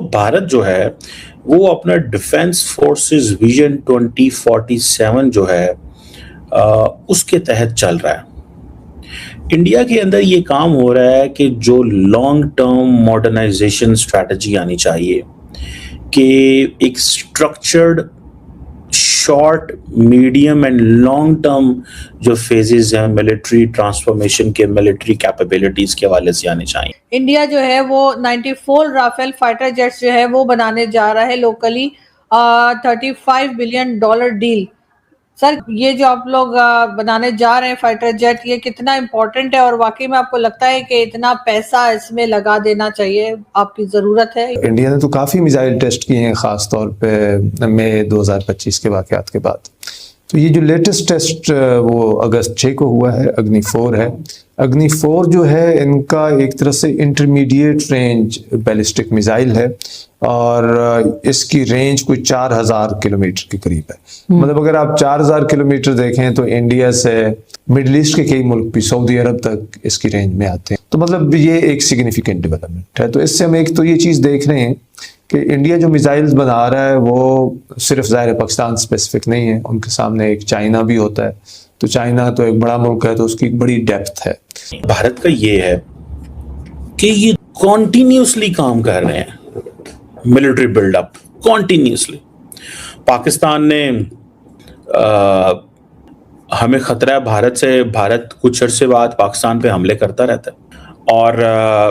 भारत जो है वो अपना डिफेंस फोर्सेस विजन 2047 जो है उसके तहत चल रहा है। इंडिया के अंदर ये काम हो रहा है कि जो लॉन्ग टर्म मॉडर्नाइजेशन स्ट्रैटेजी आनी चाहिए कि एक structured short medium and long term जो फेजेस हैं मिलिट्री ट्रांसफॉर्मेशन के, मिलिट्री कैपेबिलिटीज के हवाले से आने चाहिए। इंडिया जो है वो 94 राफेल फाइटर जेट्स जो है वो बनाने जा रहा है लोकली, $35 बिलियन डील। सर ये जो आप लोग बनाने जा रहे हैं फाइटर जेट, ये कितना इम्पोर्टेंट है और वाकई में आपको लगता है कि इतना पैसा इसमें लगा देना चाहिए, आपकी जरूरत है? इंडिया ने तो काफ़ी मिसाइल टेस्ट किए हैं, ख़ास तौर पे मई 2025 के वाक़यात के बाद। तो ये जो लेटेस्ट टेस्ट वो अगस्त 6 को हुआ है, अग्नि 4 है। अग्नि 4 जो है इनका एक तरह से इंटरमीडिएट रेंज बैलिस्टिक मिसाइल है और इसकी रेंज कोई 4000 किलोमीटर के करीब है। मतलब अगर आप 4000 किलोमीटर देखें तो इंडिया से मिडिल ईस्ट के कई मुल्क भी सऊदी अरब तक इसकी रेंज में आते हैं। तो मतलब ये एक सिग्निफिकेंट डेवलपमेंट है। तो इससे हम एक तो ये चीज़ देख रहे हैं कि इंडिया जो मिसाइल्स बना रहा है वो सिर्फ ज़ाहिर पाकिस्तान स्पेसिफिक नहीं है, उनके सामने एक चाइना भी होता है। तो चाइना तो एक बड़ा मुल्क है, तो उसकी एक बड़ी डेप्थ है। भारत का ये है कि ये कॉन्टिन्यूसली काम कर रहे हैं, मिलिट्री बिल्डअप कॉन्टिन्यूसली। पाकिस्तान ने हमें खतरा है भारत से, भारत कुछ अरसे बाद पाकिस्तान पे हमले करता रहता है और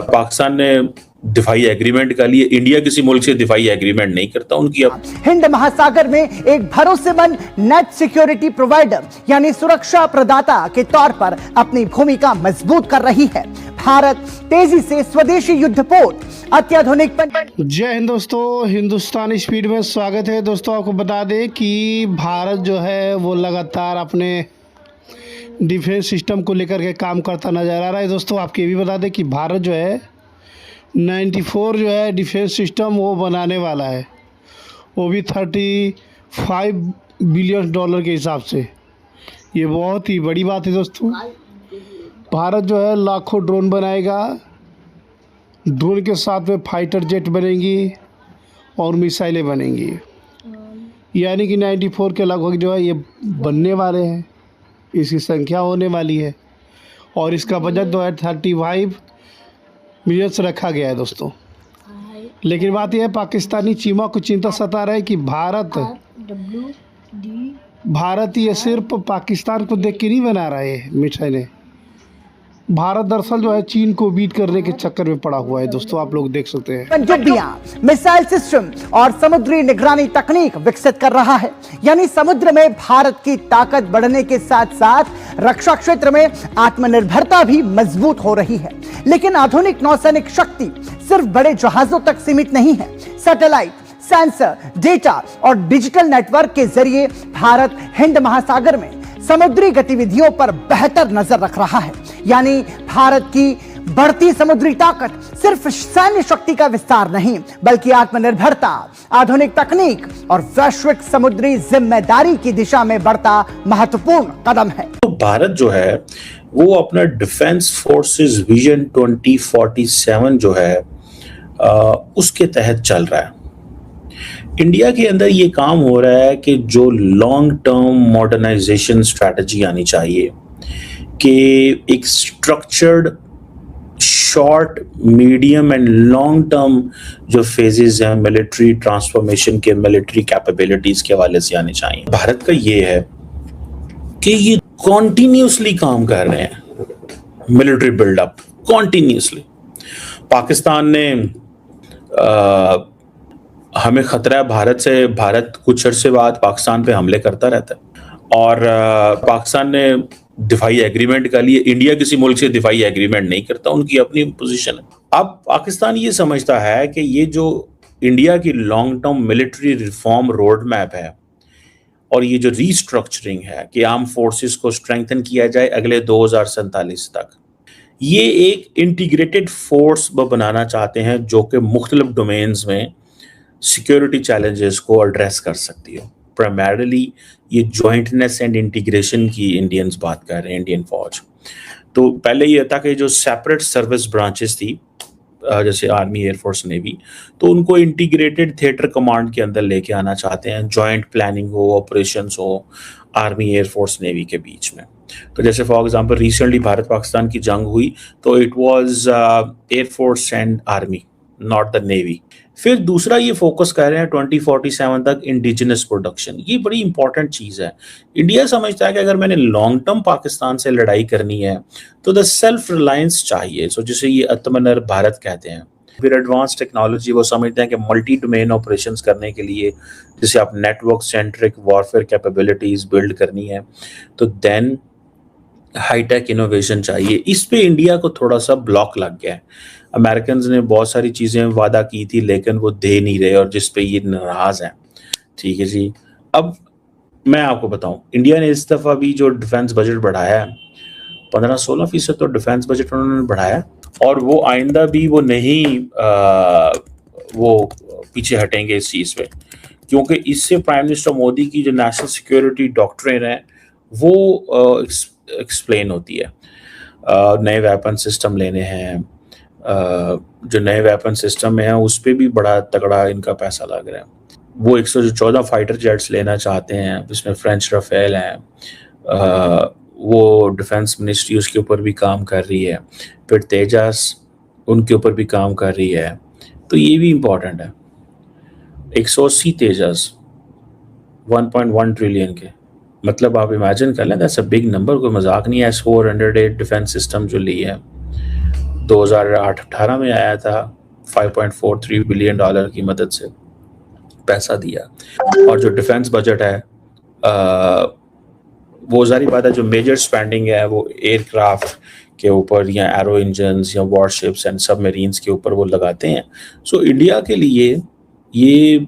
पाकिस्तान ने दिफाई एग्रीमेंट का लिए, इंडिया किसी मुल्क से दिफाई एग्रीमेंट नहीं करता उनकी। अब हिंद महासागर में एक भरोसेमंद नेट सिक्योरिटी प्रोवाइडर यानी सुरक्षा प्रदाता के तौर पर अपनी भूमिका मजबूत कर रही है। भारत तेजी से स्वदेशी युद्धपोत अत्याधुनिक जय हिंद दोस्तों, हिंदुस्तानी स्पीड में स्वागत है। दोस्तों आपको बता दें कि भारत जो है वो लगातार अपने डिफेंस सिस्टम को लेकर के काम करता नजर आ रहा है। दोस्तों आपको ये भी बता दें कि भारत जो है 94 जो है डिफेंस सिस्टम वो बनाने वाला है, वो भी $35 बिलियन के हिसाब से। ये बहुत ही बड़ी बात है दोस्तों। भारत जो है लाखों ड्रोन बनाएगा, ड्रोन के साथ में फाइटर जेट बनेंगी और मिसाइलें बनेंगी, यानी कि 94 के लगभग जो है ये बनने वाले हैं, इसकी संख्या होने वाली है और इसका बजट जो है 35 मिलियन से रखा गया है दोस्तों। लेकिन बात यह है, पाकिस्तानी चीमा को चिंता सता रहा है कि भारत ये सिर्फ पाकिस्तान को देख के नहीं बना रहा है मिसाइलें। भारत दरअसल जो है चीन को बीट करने के चक्कर में पड़ा हुआ है दोस्तों, आप लोग देख सकते हैं। पनडुब्बियां, मिसाइल सिस्टम और समुद्री निगरानी तकनीक विकसित कर रहा है, यानी समुद्र में भारत की ताकत बढ़ने के साथ साथ रक्षा क्षेत्र में आत्मनिर्भरता भी मजबूत हो रही है। लेकिन आधुनिक नौसैनिक शक्ति सिर्फ बड़े जहाजों तक सीमित नहीं है। सैटेलाइट, सेंसर, डेटा और डिजिटल नेटवर्क के जरिए भारत हिंद महासागर में समुद्री गतिविधियों पर बेहतर नजर रख रहा है। यानी भारत की बढ़ती समुद्री ताकत सिर्फ सैन्य शक्ति का विस्तार नहीं, बल्कि आत्मनिर्भरता, आधुनिक तकनीक और वैश्विक समुद्री जिम्मेदारी की दिशा में बढ़ता महत्वपूर्ण कदम है। तो भारत जो है वो अपना डिफेंस फोर्सेस विजन 2047 जो है उसके तहत चल रहा है। इंडिया के अंदर ये काम हो रहा है कि जो लॉन्ग टर्म मॉडर्नाइजेशन स्ट्रैटेजी आनी चाहिए कि एक structured short medium and long term जो फेजेस हैं मिलिट्री ट्रांसफॉर्मेशन के, मिलिट्री कैपेबिलिटीज के हवाले से आने चाहिए। भारत का ये है कि ये कॉन्टिन्यूसली काम कर रहे हैं, मिलिट्री बिल्डअप कॉन्टिन्यूसली। पाकिस्तान ने हमें खतरा है भारत से, भारत कुछ अरसे बाद पाकिस्तान पे हमले करता रहता है और पाकिस्तान ने दिफाई एग्रीमेंट का लिए, इंडिया किसी मुल्क से दिफाई एग्रीमेंट नहीं करता, उनकी अपनी पोजीशन है। अब पाकिस्तान ये समझता है कि ये जो इंडिया की long term military reform road map है और ये जो रीस्ट्रक्चरिंग है कि आर्म फोर्सेस को स्ट्रेंथन किया जाए अगले 2047 तक, ये एक इंटीग्रेटेड फोर्स बनाना चाहते हैं जो कि मुख्तलिफ डोमेन्स में सिक्योरिटी चैलेंजेस को एड्रेस कर सकती है। प्राइमरीली ये जॉइंटनेस एंड इंटीग्रेशन की इंडियंस बात कर रहे हैं, इंडियन फौज। तो पहले ये था कि जो सेपरेट सर्विस ब्रांचेस थी जैसे आर्मी, एयरफोर्स, नेवी, तो उनको इंटीग्रेटेड थिएटर कमांड के अंदर लेके आना चाहते हैं, जॉइंट प्लानिंग हो, ऑपरेशंस हो आर्मी, एयरफोर्स, नेवी के बीच में। तो जैसे for example recently Bharat Pakistan की जंग हुई तो it was air force and army, not the navy. फिर दूसरा ये फोकस कर रहे हैं 2047 तक इंडिजिनस प्रोडक्शन। ये बड़ी इंपॉर्टेंट चीज़ है। इंडिया समझता है कि अगर मैंने लॉन्ग टर्म पाकिस्तान से लड़ाई करनी है तो द सेल्फ रिलायंस चाहिए, सो जिसे ये आत्मनिर्भर भारत कहते हैं। फिर एडवांस टेक्नोलॉजी, वो समझते हैं कि मल्टी डोमेन ऑपरेशंस करने के लिए जैसे आप network centric warfare capabilities build करनी है तो देन हाईटेक इनोवेशन चाहिए। इस पे इंडिया को थोड़ा सा ब्लॉक लग गया है। अमेरिकन ने बहुत सारी चीज़ें वादा की थी लेकिन वो दे नहीं रहे और जिस पे ये नाराज़ हैं। ठीक है जी। अब मैं आपको बताऊं, इंडिया ने इस दफ़ा भी जो डिफेंस बजट बढ़ाया है 15-16% तो डिफेंस बजट उन्होंने बढ़ाया और वो आइंदा भी वो नहीं वो पीछे हटेंगे इस चीज़ पे, क्योंकि इससे प्राइम मिनिस्टर मोदी की जो नेशनल सिक्योरिटी डॉक्ट्रिन है वो एक्सप्लेन होती है। नए वेपन सिस्टम लेने हैं, जो नए वेपन सिस्टम है उस पर भी बड़ा तगड़ा इनका पैसा लग रहा है। वो 114 फाइटर जेट्स लेना चाहते हैं, जिसमें फ्रेंच राफेल हैं। वो डिफेंस मिनिस्ट्री उसके ऊपर भी काम कर रही है। फिर तेजस उनके ऊपर भी काम कर रही है, तो ये भी इम्पोर्टेंट है। 180 तेजस 1.1 ट्रिलियन के, मतलब आप इमेजिन कर लें, दैट्स अ बिग नंबर, कोई मजाक नहीं है। S-400 डिफेंस सिस्टम जो ली है 2008-18 में आया था, $5.43 बिलियन की मदद से पैसा दिया। और जो डिफेंस बजट है वो जारी बात है, जो मेजर स्पेंडिंग है वो एयरक्राफ्ट के ऊपर या एरो इंजन्स या वॉरशिप्स एंड सबमरीन्स के ऊपर वो लगाते हैं। सो इंडिया के लिए ये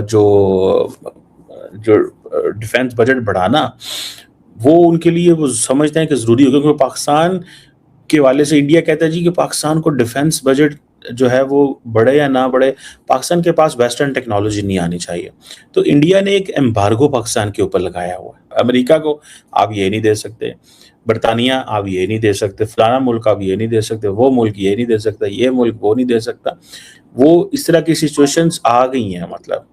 जो डिफेंस बजट बढ़ाना वो उनके लिए वो समझते हैं कि ज़रूरी होगा, क्योंकि पाकिस्तान के वाले से इंडिया कहता है जी कि पाकिस्तान को डिफेंस बजट जो है वो बढ़े या ना बढ़े, पाकिस्तान के पास वेस्टर्न टेक्नोलॉजी नहीं आनी चाहिए। तो इंडिया ने एक एम्बार्गो पाकिस्तान के ऊपर लगाया हुआ है। अमेरिका को आप ये नहीं दे सकते, बरतानिया आप ये नहीं दे सकते, फलाना मुल्क आप ये नहीं दे सकते, वो मुल्क ये नहीं दे सकता, ये मुल्क वो नहीं दे सकता। वो इस तरह की सिचुएशंस आ गई हैं। मतलब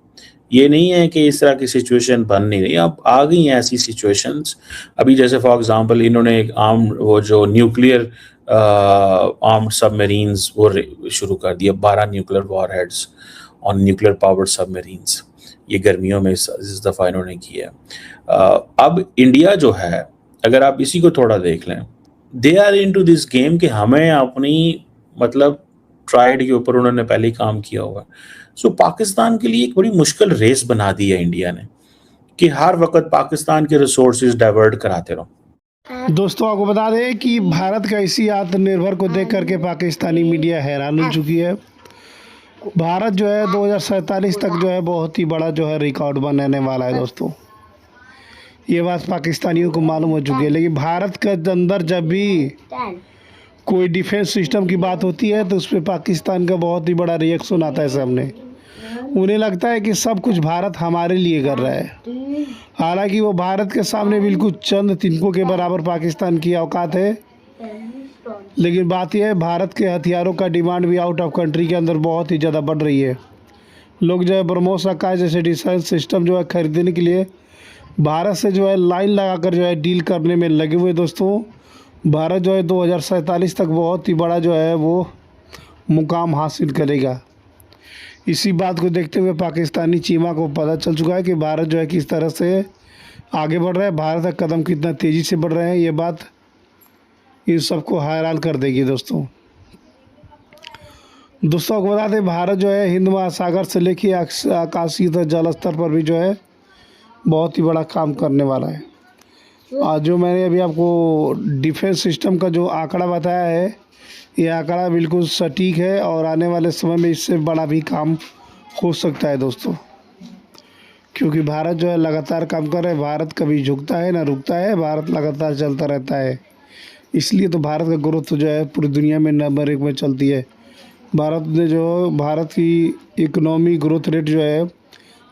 ये नहीं है कि इस तरह की सिचुएशन बन नहीं रही, अब आ गई हैं ऐसी सिचुएशंस। अभी जैसे फॉर एग्जांपल इन्होंने एक वो जो न्यूक्लियर आर्म्ड सबमरीन्स वो शुरू कर दिया, 12 nuclear warheads on nuclear powered submarines, ये गर्मियों में इस दफ़ा इन्होंने किया है। अब इंडिया जो है, अगर आप इसी को थोड़ा देख लें, they are into this game कि हमें अपनी मतलब ट्राइड के ऊपर उन्होंने पहले ही काम किया हुआ। सो पाकिस्तान के लिए एक बड़ी मुश्किल रेस बना दी है इंडिया ने कि हर वक्त पाकिस्तान के रिसोर्सेज डाइवर्ट कराते रहो। दोस्तों आपको बता दें कि भारत का इसी आत्मनिर्भर को देख करके पाकिस्तानी मीडिया हैरान हो चुकी है। भारत जो है 2047 तक जो है बहुत ही बड़ा जो है रिकॉर्ड बनाने वाला है। दोस्तों ये बात पाकिस्तानियों को मालूम हो चुकी है, लेकिन भारत के अंदर जब भी कोई डिफेंस सिस्टम की बात होती है तो उस पर पाकिस्तान का बहुत ही बड़ा रिएक्शन आता है सामने। उन्हें लगता है कि सब कुछ भारत हमारे लिए कर रहा है, हालांकि वो भारत के सामने बिल्कुल चंद तिनकों के बराबर पाकिस्तान की औकात है। लेकिन बात यह है, भारत के हथियारों का डिमांड भी आउट ऑफ कंट्री के अंदर बहुत ही ज़्यादा बढ़ रही है। लोग जो है ब्रह्मोस आकाश जैसे डिफेंस सिस्टम जो है खरीदने के लिए भारत से जो है लाइन लगाकर जो है डील करने में लगे हुए। दोस्तों भारत जो है 2047 तक बहुत ही बड़ा जो है वो मुकाम हासिल करेगा। इसी बात को देखते हुए पाकिस्तानी चीमा को पता चल चुका है कि भारत जो है किस तरह से आगे बढ़ रहा है, भारत का कदम कितना तेज़ी से बढ़ रहे हैं। ये बात इन सबको हैरान कर देगी। दोस्तों आपको बता दें, भारत जो है हिंद महासागर से लेकर आकाशीय जल स्तर पर भी जो है बहुत ही बड़ा काम करने वाला है। आज जो मैंने अभी आपको डिफेंस सिस्टम का जो आंकड़ा बताया है, ये आंकड़ा बिल्कुल सटीक है और आने वाले समय में इससे बड़ा भी काम हो सकता है। दोस्तों क्योंकि भारत जो है लगातार काम कर रहा है, भारत कभी झुकता है ना रुकता है, भारत लगातार चलता रहता है। इसलिए तो भारत का ग्रोथ जो है पूरी दुनिया में नंबर 1 में चलती है। भारत की इकोनॉमी ग्रोथ रेट जो है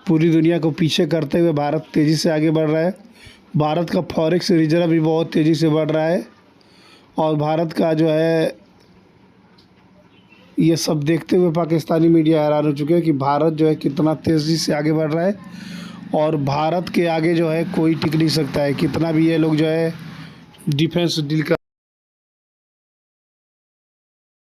पूरी दुनिया को पीछे करते हुए भारत तेज़ी से आगे बढ़ रहा है। भारत का फॉरेक्स रिजर्व भी बहुत तेज़ी से बढ़ रहा है और भारत का जो है ये सब देखते हुए पाकिस्तानी मीडिया हैरान हो चुके हैं कि भारत जो है कितना तेज़ी से आगे बढ़ रहा है और भारत के आगे जो है कोई टिक नहीं सकता है। कितना भी ये लोग जो है डिफेंस डील का